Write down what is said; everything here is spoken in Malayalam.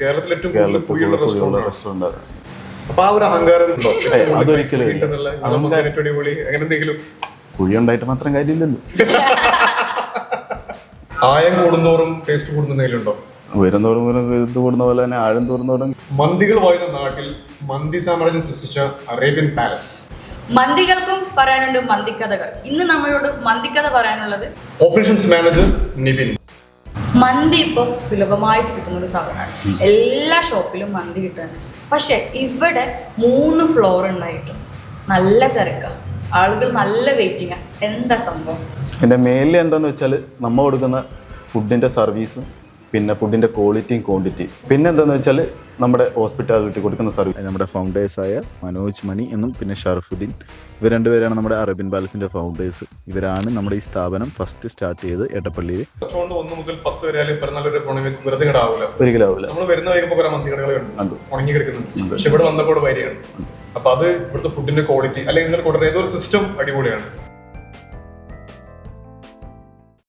കേരളത്തിൽ ഏറ്റവും കൂടുതൽ കുഴിയുള്ള റെസ്റ്റോറന്റ്. അപ്പൊ ആ ഒരു അഹങ്കാരം ഉണ്ടോ? അതൊരിക്കലും അങ്ങനെ എന്തെങ്കിലും കുഴി ഉണ്ടായിട്ട് മാത്രം കാര്യമില്ലല്ലോ. ആയം കൂടുന്തോറും ടേസ്റ്റ് കൂടുന്നതിലുണ്ടോ? ഉയരുന്നോറും ഇത് കൂടുന്ന പോലെ തന്നെ ആഴം തോറുന്നോറും. മന്തികൾ വായുന്ന നാട്ടിൽ മന്തി സാമ്രാജ്യം സൃഷ്ടിച്ച അറേബ്യൻ പാലസ്. മന്തികൾക്കും പറയാനുണ്ട് മന്തിക്കഥകൾ. ഇന്ന് നമ്മളോട് മന്തിക്കഥ പറയാനുള്ളത് ഓപ്പറേഷൻസ് മാനേജർ നിവിൻ. മന്തി ഇപ്പോൾ സുലഭമായിട്ട് കിട്ടുന്ന ഒരു സാധനമാണ്. എല്ലാ ഷോപ്പിലും മന്തി കിട്ടാൻ. പക്ഷെ ഇവിടെ 3 ഫ്ലോർ ഉണ്ടായിട്ടും നല്ല തിരക്കാണ്, ആളുകൾ നല്ല വെയിറ്റിംഗ്. എന്താ സംഭവം? എൻ്റെ മെയിൻലി എന്താന്ന് വെച്ചാൽ നമ്മൾ കൊടുക്കുന്ന ഫുഡിൻ്റെ സർവീസും പിന്നെ ഫുഡിൻ്റെ ക്വാളിറ്റിയും ക്വാണ്ടിറ്റി. പിന്നെ എന്താണെന്ന് വെച്ചാൽ നമ്മുടെ ഹോസ്പിറ്റാലിറ്റി കൊടുക്കുന്ന സർവീസ്. നമ്മുടെ ഫൗണ്ടേഴ്സായ മനോജ് മണി എന്നും പിന്നെ ഷറഫുദ്ദീൻ, ഇവർ രണ്ടുപേരാണ് നമ്മുടെ അറേബ്യൻ പാലസിൻ്റെ ഫൗണ്ടേഴ്സ്. ഇവരാണ് നമ്മുടെ ഈ സ്ഥാപനം ഫസ്റ്റ് സ്റ്റാർട്ട് ചെയ്ത് എടപ്പള്ളിയിൽ. 1 മുതൽ 10 വരെ ഒരിക്കലും ആവില്ല. നമ്മൾ വരുന്ന വൈകുമ്പോൾ കുറെ മന്തി കടകൾ കണ്ടു ഉണങ്ങി കിടക്കുന്നുണ്ട്. പക്ഷെ ഇവിടെ വന്നപ്പോൾ വരികയാണ്. അപ്പൊ അത് ഇവിടുത്തെ ഫുഡിന്റെ ക്വാളിറ്റി അല്ലെങ്കിൽ ഏതൊരു സിസ്റ്റം അടിപൊളിയാണ്.